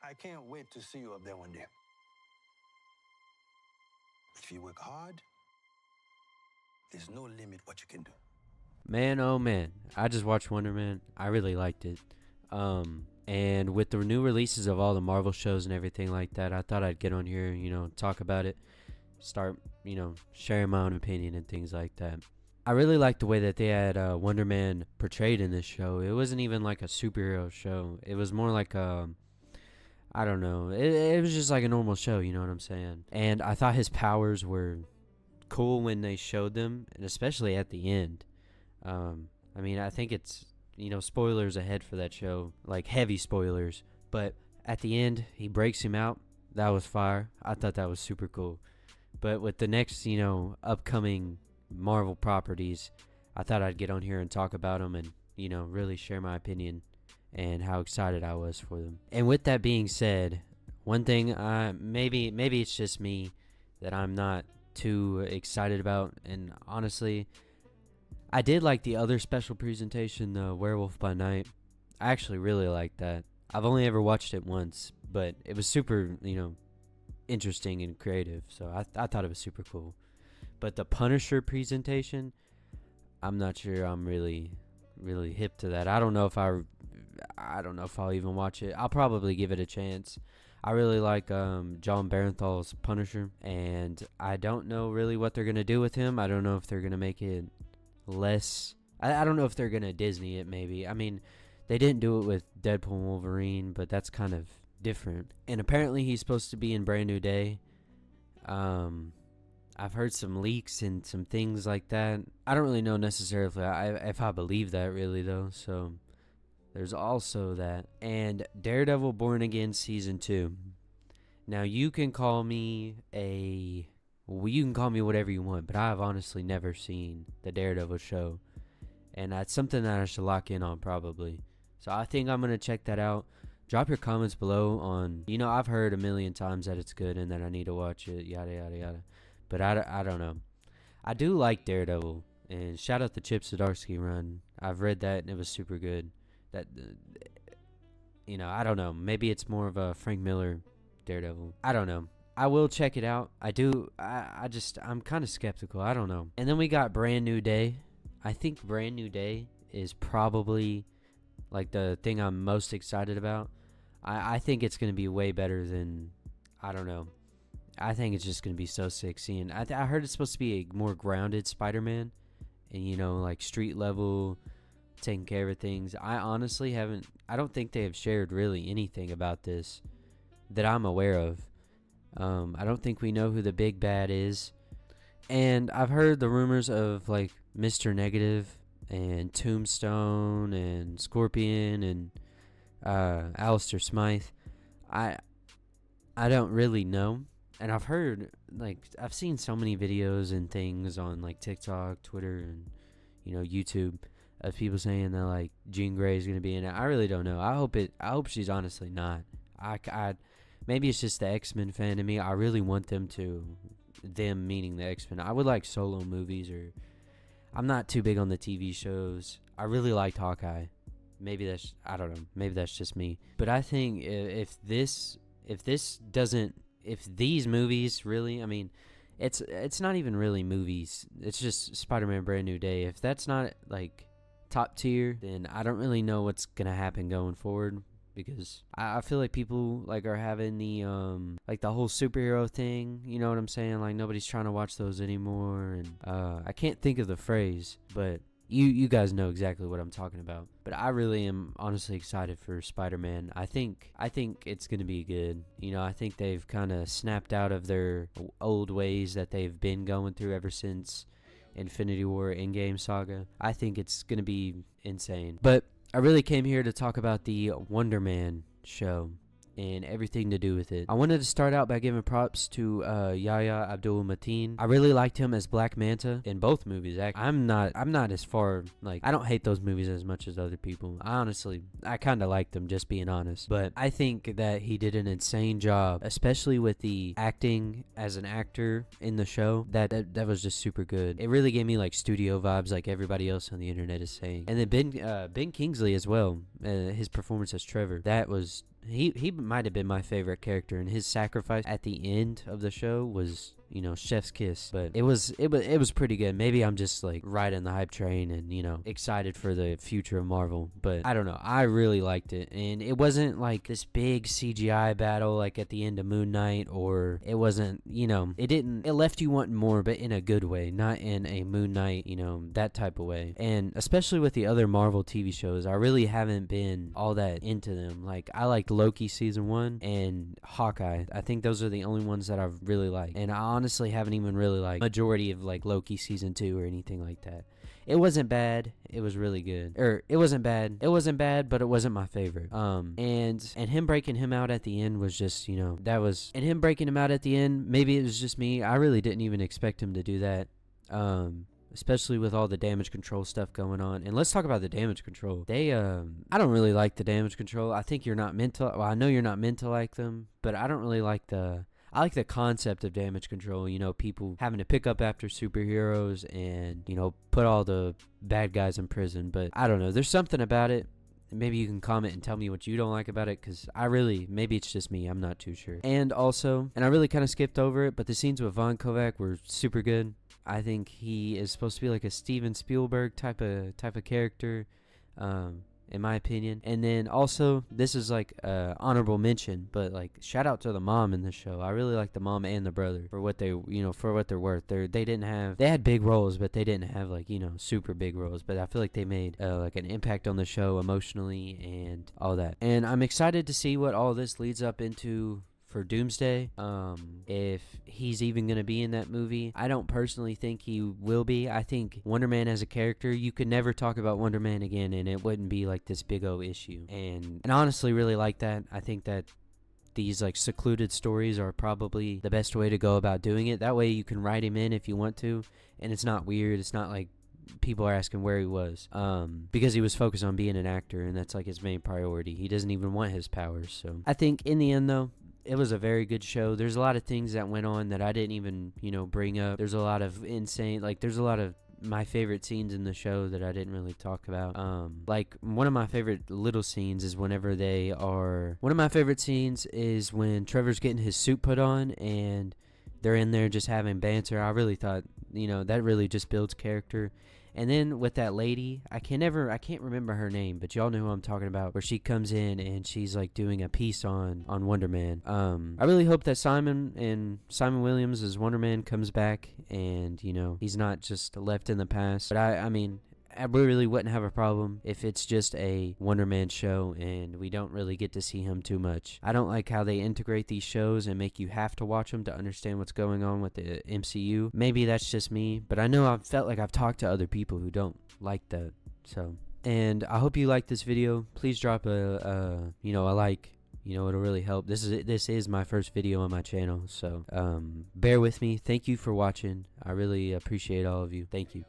I can't wait to see you up there one day. If you work hard, there's no limit what you can do. Man, oh man, I just watched Wonderman. I really liked it. And with the new releases of all the Marvel shows and everything like that, I thought I'd get on here, talk about it, start, sharing my own opinion and things like that. I really liked the way that they had Wonder Man portrayed in this show. It wasn't even like a superhero show. It was more like I don't know. It was just like a normal show, you know what I'm saying? And I thought his powers were cool when they showed them, and especially at the end. I mean, I think it's, spoilers ahead for that show, like heavy spoilers. But at the end, he breaks him out. That was fire. I thought that was super cool. But with the next, upcoming Marvel properties, I thought I'd get on here and talk about them and, really share my opinion and how excited I was for them. And with that being said, one thing, maybe it's just me that I'm not too excited about, and honestly, I did like the other special presentation, the Werewolf by Night. I actually really liked that. I've only ever watched it once, but it was super, interesting and creative, so I thought it was super cool. But the Punisher presentation, I'm not sure I'm really hip to that. I don't know if I'll even watch it. I'll probably give it a chance. I really like John Barenthal's Punisher, and I don't know really what they're gonna do with him. I don't know if they're gonna make it less. I don't know if they're gonna Disney it. Maybe. I mean, they didn't do it with Deadpool and Wolverine, but that's kind of different. And apparently, he's supposed to be in Brand New Day. I've heard some leaks and some things like that. I don't really know necessarily if I believe that really though. So there's also that. And Daredevil Born Again Season 2. Now you can call me whatever you want, but I've honestly never seen the Daredevil show. And that's something that I should lock in on probably. So I think I'm going to check that out. Drop your comments below on, I've heard a million times that it's good and that I need to watch it, yada, yada, yada. But I don't know. I do like Daredevil. And shout out the Chip Zdarsky run. I've read that and it was super good. That, I don't know. Maybe it's more of a Frank Miller Daredevil. I don't know. I will check it out. I'm kind of skeptical. I don't know. And then we got Brand New Day. I think Brand New Day is probably like the thing I'm most excited about. I think it's going to be way better than, I don't know. I think it's just going to be so sick seeing. I heard it's supposed to be a more grounded Spider-Man and, like street level, taking care of things. I honestly I don't think they have shared really anything about this that I'm aware of. I don't think we know who the big bad is. And I've heard the rumors of like Mr. Negative and Tombstone and Scorpion and Alistair Smythe. I don't really know. And I've heard, I've seen so many videos and things on like TikTok, Twitter, and YouTube of people saying that like Jean Grey is gonna be in it. I really don't know. I hope she's honestly not. Maybe it's just the X-Men fan in me. I really want them meaning the X-Men. I would like solo movies, or I'm not too big on the TV shows. I really liked Hawkeye. I don't know. Maybe that's just me. But I think if these movies really, I mean, it's not even really movies. It's just Spider-Man Brand New Day. If that's not like top tier, then I don't really know what's gonna happen going forward. Because I feel like people like are having the like the whole superhero thing, you know what I'm saying? Like nobody's trying to watch those anymore, and I can't think of the phrase, but you guys know exactly what I'm talking about. But I really am honestly excited for Spider-Man. I think it's gonna be good. I think they've kind of snapped out of their old ways that they've been going through ever since Infinity War Endgame saga. I think it's gonna be insane. But I really came here to talk about the Wonderman show and everything to do with it. I wanted to start out by giving props to Yahya Abdul-Mateen. I really liked him as Black Manta in both movies. I'm not as far, I don't hate those movies as much as other people. I kind of liked them, just being honest. But I think that he did an insane job, especially with the acting as an actor in the show. That was just super good. It really gave me like studio vibes, like everybody else on the internet is saying. And then Ben Kingsley as well, his performance as Trevor, that was he might have been my favorite character, and his sacrifice at the end of the show was, you know, chef's kiss. But it was pretty good. Maybe I'm just like riding the hype train and, you know, excited for the future of Marvel. But I don't know, I really liked it, and it wasn't like this big CGI battle like at the end of Moon Knight, or it wasn't, you know, it left you wanting more, but in a good way, not in a Moon Knight, you know, that type of way. And especially with the other Marvel TV shows, I really haven't been all that into them. Like, I liked Loki season 1 and Hawkeye. I think those are the only ones that I've really liked, and I honestly haven't even really liked majority of like Loki season 2 or anything like that. It wasn't bad, it was really good. Or it wasn't bad, but it wasn't my favorite. And him breaking him out at the end was just, you know, and him breaking him out at the end, maybe it was just me, I really didn't even expect him to do that. Especially with all the damage control stuff going on. And let's talk about the damage control. I don't really like the damage control. I think you're not meant to, well, I know you're not meant to like them, but I don't really like I like the concept of damage control, you know, people having to pick up after superheroes and, you know, put all the bad guys in prison. But I don't know, there's something about it. Maybe you can comment and tell me what you don't like about it, because maybe it's just me, I'm not too sure. And also, and I really kind of skipped over it, but the scenes with Von Kovac were super good. I think he is supposed to be like a Steven Spielberg type of character, in my opinion. And then also, this is like honorable mention, but like shout out to the mom in this show. I really like the mom and the brother for what they, you know, for what they're worth. They had big roles, but they didn't have like, you know, super big roles. But I feel like they made like an impact on the show emotionally and all that. And I'm excited to see what all this leads up into for Doomsday, if he's even going to be in that movie. I don't personally think he will be. I think Wonder Man as a character, you could never talk about Wonder Man again and it wouldn't be like this big O issue. And honestly really like that. I think that these like secluded stories are probably the best way to go about doing it. That way you can write him in if you want to, and it's not weird. It's not like people are asking where he was, because he was focused on being an actor, and that's like his main priority. He doesn't even want his powers. So I think in the end though, it was a very good show. There's a lot of things that went on that I didn't even, you know, bring up. There's a lot of there's a lot of my favorite scenes in the show that I didn't really talk about. Like one of my favorite little scenes is one of my favorite scenes is when Trevor's getting his suit put on and they're in there just having banter. I really thought, you know, that really just builds character. And then with that lady, I can't remember her name, but y'all know who I'm talking about, where she comes in and she's like doing a piece on Wonder Man. I really hope that Simon Williams as Wonder Man comes back and, you know, he's not just left in the past. But I mean, I really wouldn't have a problem if it's just a Wonder Man show and we don't really get to see him too much. I don't like how they integrate these shows and make you have to watch them to understand what's going on with the MCU. Maybe that's just me, but I know I've felt like I've talked to other people who don't like that. So, and I hope you like this video. Please drop a like. You know, it'll really help. This is my first video on my channel, so bear with me. Thank you for watching. I really appreciate all of you. Thank you.